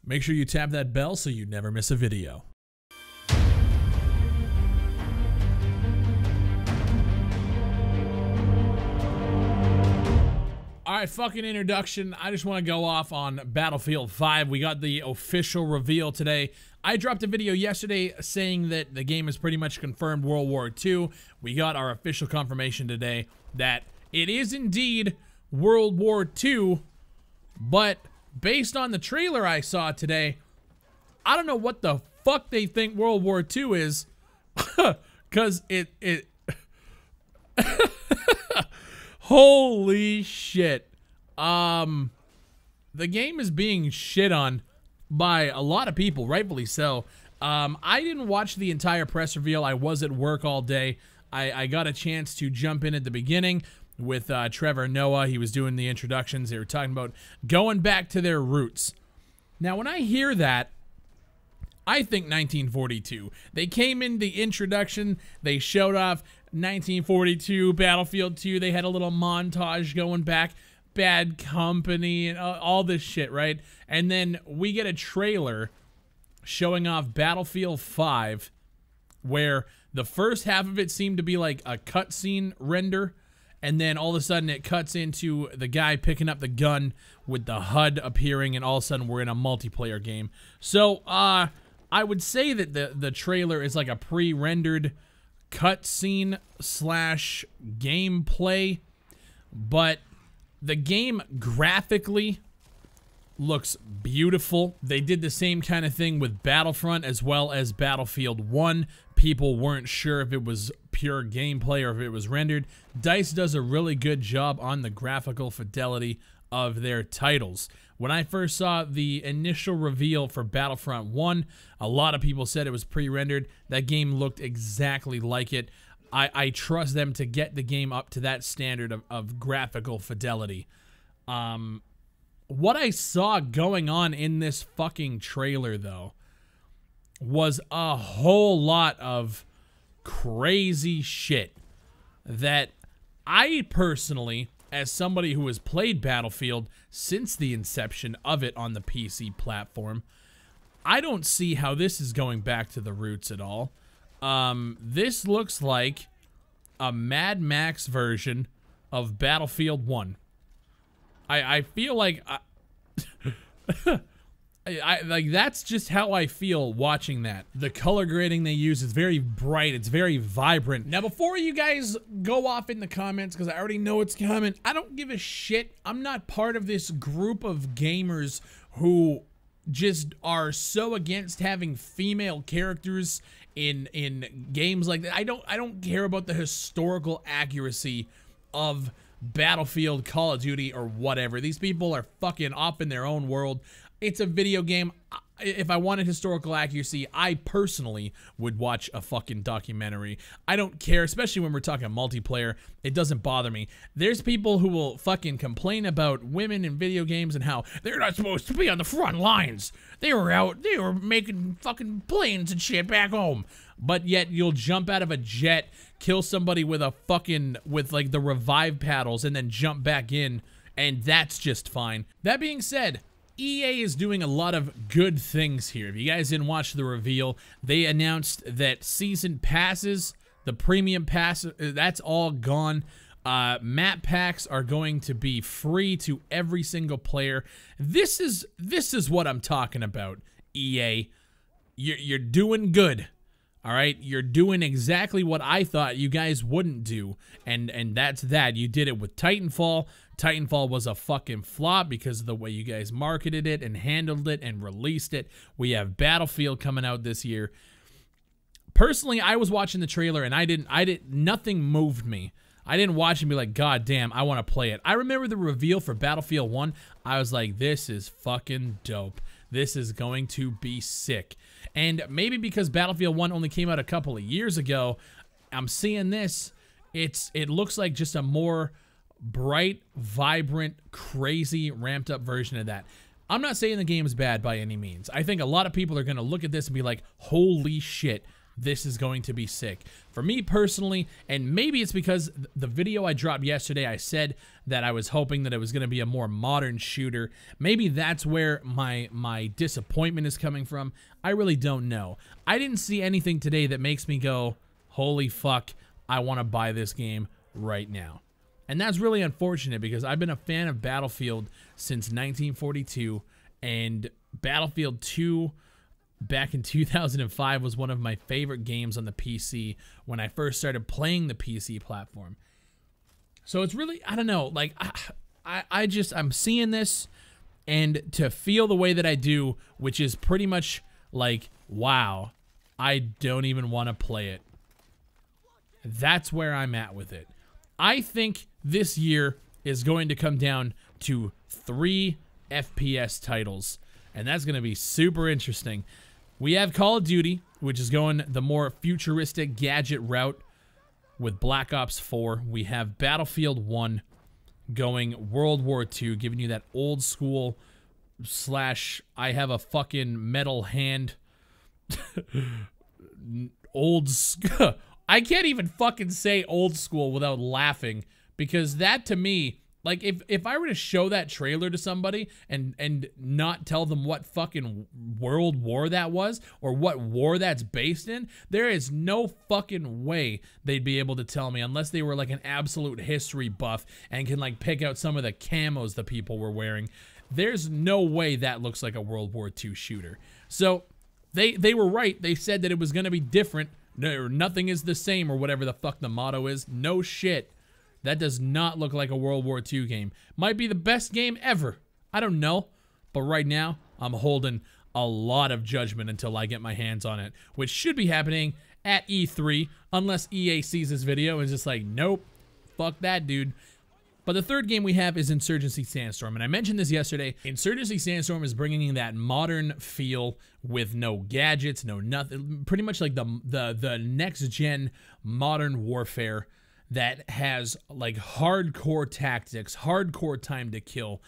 Make sure you tap that bell so you never miss a video. All right, fucking introduction. I just want to go off on Battlefield 5. We got the official reveal today. I dropped a video yesterday saying that the game is pretty much confirmed World War II. We got our official confirmation today that it is indeed World War II, but based on the trailer I saw today, I don't know what the fuck they think World War II is, because it holy shit. The game is being shit on by a lot of people, rightfully so. I didn't watch the entire press reveal. I was at work all day. I got a chance to jump in at the beginning with Trevor Noah. He was doing the introductions. They were talking about going back to their roots. Now, when I hear that, I think 1942. They came in the introduction. They showed off 1942, Battlefield 2. They had a little montage going back. Bad Company and all this shit, right? And then we get a trailer showing off Battlefield 5, where the first half of it seemed to be like a cutscene render, and then all of a sudden it cuts into the guy picking up the gun with the HUD appearing, and all of a sudden we're in a multiplayer game. So I would say that the trailer is like a pre-rendered cutscene slash gameplay, but the game graphically looks beautiful. They did the same kind of thing with Battlefront as well as Battlefield 1. People weren't sure if it was pure gameplay or if it was rendered. DICE does a really good job on the graphical fidelity of their titles. When I first saw the initial reveal for Battlefront 1, a lot of people said it was pre-rendered. That game looked exactly like it. I trust them to get the game up to that standard of graphical fidelity. What I saw going on in this fucking trailer, though, was a whole lot of crazy shit that I personally, as somebody who has played Battlefield since the inception of it on the PC platform, I don't see how this is going back to the roots at all. This looks like a Mad Max version of Battlefield 1. I feel like like that's just how I feel watching that. The color grading they use is very bright. It's very vibrant. Now, before you guys go off in the comments, because I already know it's coming, I don't give a shit. I'm not part of this group of gamers who just are so against having female characters in games like that. I don't care about the historical accuracy of Battlefield, Call of Duty, or whatever. These people are fucking off in their own world. It's a video game. If I wanted historical accuracy, I personally would watch a fucking documentary. I don't care, especially when we're talking multiplayer. It doesn't bother me. There's people who will fucking complain about women in video games and how they're not supposed to be on the front lines. They were making fucking planes and shit back home. But yet you'll jump out of a jet, kill somebody with like the revive paddles, and then jump back in, and that's just fine. That being said, EA is doing a lot of good things here. If you guys didn't watch the reveal, they announced that season passes, the premium pass, that's all gone. Map packs are going to be free to every single player. This is what I'm talking about, EA. You're doing good. All right, you're doing exactly what I thought you guys wouldn't do, and that's that. You did it with Titanfall. Titanfall was a fucking flop because of the way you guys marketed it and handled it and released it. We have Battlefield coming out this year. Personally, I was watching the trailer and nothing moved me. I didn't watch and be like, God damn, I want to play it. I remember the reveal for Battlefield 1. I was like, this is fucking dope. This is going to be sick. And maybe because Battlefield 1 only came out a couple of years ago, I'm seeing this. It looks like just a more bright, vibrant, crazy, ramped up version of that. I'm not saying the game is bad by any means. I think a lot of people are going to look at this and be like, holy shit, this is going to be sick. For me personally, and maybe it's because the video I dropped yesterday, I said that I was hoping that it was going to be a more modern shooter. Maybe that's where my disappointment is coming from. I really don't know. I didn't see anything today that makes me go, holy fuck, I want to buy this game right now. And that's really unfortunate because I've been a fan of Battlefield since 1942, and Battlefield 2 back in 2005 was one of my favorite games on the PC when I first started playing the PC platform. So it's really, I don't know, like I'm seeing this, and to feel the way that I do, which is pretty much like, wow, I don't even want to play it. That's where I'm at with it. I think this year is going to come down to 3 FPS titles, and that's going to be super interesting. We have Call of Duty, which is going the more futuristic gadget route with Black Ops 4. We have Battlefield 1 going World War II, giving you that old school slash I have a fucking metal hand I can't even fucking say old school without laughing, because that to me, like if I were to show that trailer to somebody and not tell them what fucking world war that was or what war that's based in, there is no fucking way they'd be able to tell me unless they were like an absolute history buff and can like pick out some of the camos the people were wearing. There's no way that looks like a World War II shooter. So they were right. They said that it was going to be different. Nothing is the same, or whatever the fuck the motto is. No shit. That does not look like a World War II game. Might be the best game ever. I don't know. But right now, I'm holding a lot of judgment until I get my hands on it, which should be happening at E3, unless EA sees this video and is just like, nope, fuck that, dude. But the third game we have is Insurgency Sandstorm, and I mentioned this yesterday. Insurgency Sandstorm is bringing in that modern feel with no gadgets, no nothing, pretty much like the next-gen modern warfare that has like hardcore tactics, hardcore time to kill,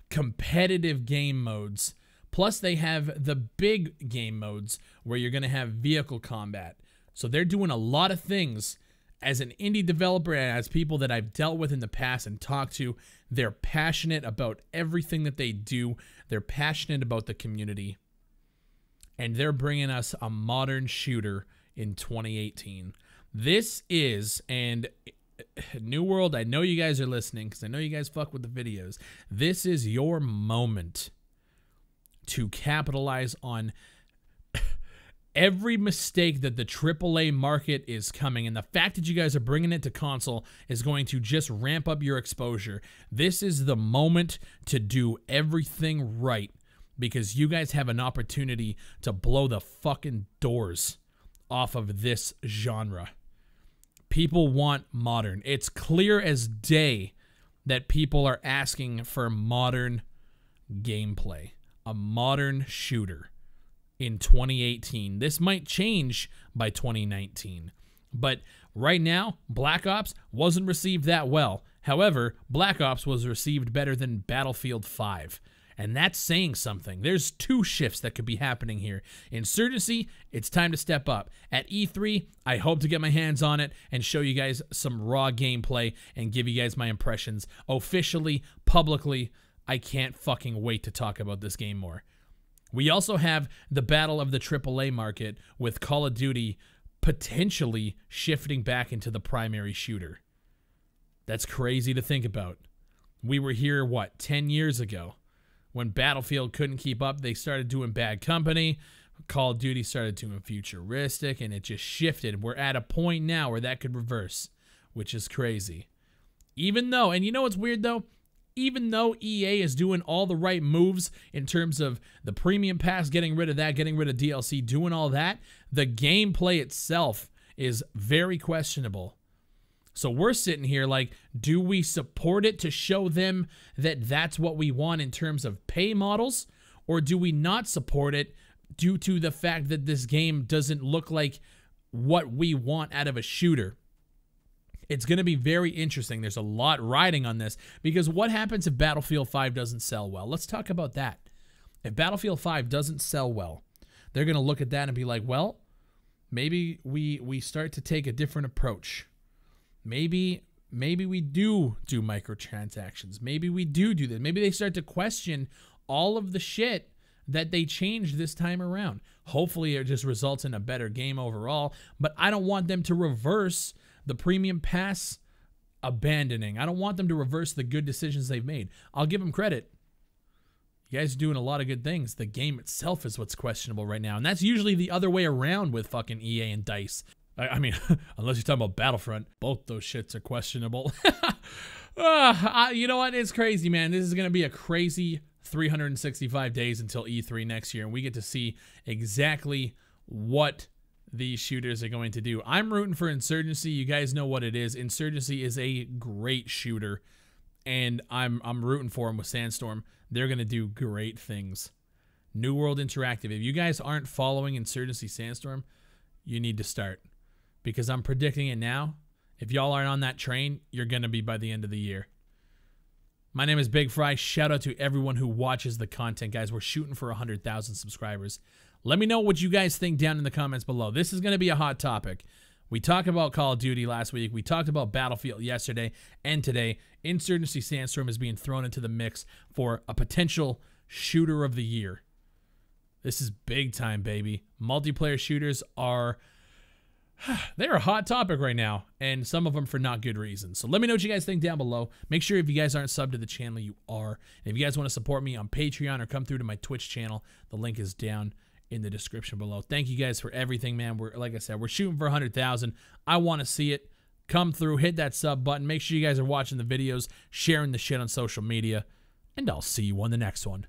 competitive game modes, plus they have the big game modes where you're going to have vehicle combat. So they're doing a lot of things. As an indie developer and as people that I've dealt with in the past and talked to, they're passionate about everything that they do. They're passionate about the community. And they're bringing us a modern shooter in 2018. This is, and New World, I know you guys are listening because I know you guys fuck with the videos. This is your moment to capitalize on every mistake that the AAA market is coming, and the fact that you guys are bringing it to console is going to just ramp up your exposure. This is the moment to do everything right, because you guys have an opportunity to blow the fucking doors off of this genre. People want modern. It's clear as day that people are asking for modern gameplay, a modern shooter. In 2018. This might change by 2019. But right now, Black Ops wasn't received that well. However, Black Ops was received better than Battlefield 5. And that's saying something. There's 2 shifts that could be happening here. Insurgency, it's time to step up. At E3, I hope to get my hands on it and show you guys some raw gameplay and give you guys my impressions. Officially, publicly, I can't fucking wait to talk about this game more. We also have the battle of the AAA market with Call of Duty potentially shifting back into the primary shooter. That's crazy to think about. We were here, what, 10 years ago? When Battlefield couldn't keep up, they started doing Bad Company. Call of Duty started doing futuristic, and it just shifted. We're at a point now where that could reverse, which is crazy. Even though, and you know what's weird though? Even though EA is doing all the right moves in terms of the premium pass, getting rid of that, getting rid of DLC, doing all that, the gameplay itself is very questionable. So we're sitting here like, do we support it to show them that that's what we want in terms of pay models? Or do we not support it due to the fact that this game doesn't look like what we want out of a shooter? It's going to be very interesting. There's a lot riding on this, because what happens if Battlefield 5 doesn't sell well? Let's talk about that. If Battlefield 5 doesn't sell well, they're going to look at that and be like, well, Maybe we start to take a different approach. Maybe we do microtransactions. Maybe we do this. Maybe they start to question all of the shit that they changed this time around. Hopefully it just results in a better game overall, but I don't want them to reverse the premium pass abandoning. I don't want them to reverse the good decisions they've made. I'll give them credit. You guys are doing a lot of good things. The game itself is what's questionable right now, and that's usually the other way around with fucking EA and DICE. I mean, unless you're talking about Battlefront, both those shits are questionable. You know what? It's crazy, man. This is going to be a crazy 365 days until E3 next year, and we get to see exactly what these shooters are going to do. I'm rooting for Insurgency. You guys know what it is. Insurgency is a great shooter, and I'm rooting for them with Sandstorm. They're going to do great things. New World Interactive. If you guys aren't following Insurgency Sandstorm, you need to start, because I'm predicting it now. If y'all aren't on that train, you're going to be by the end of the year. My name is Big Fry. Shout out to everyone who watches the content, guys. We're shooting for 100,000 subscribers. Let me know what you guys think down in the comments below. This is going to be a hot topic. We talked about Call of Duty last week. We talked about Battlefield yesterday and today. Insurgency Sandstorm is being thrown into the mix for a potential shooter of the year. This is big time, baby. Multiplayer shooters are... they're a hot topic right now, and some of them for not good reasons. So let me know what you guys think down below. Make sure if you guys aren't subbed to the channel, you are. And if you guys want to support me on Patreon or come through to my Twitch channel, the link is down in the description below. Thank you guys for everything, man. Like I said, we're shooting for 100,000. I want to see it come through. Hit that sub button. Make sure you guys are watching the videos, sharing the shit on social media, and I'll see you on the next one.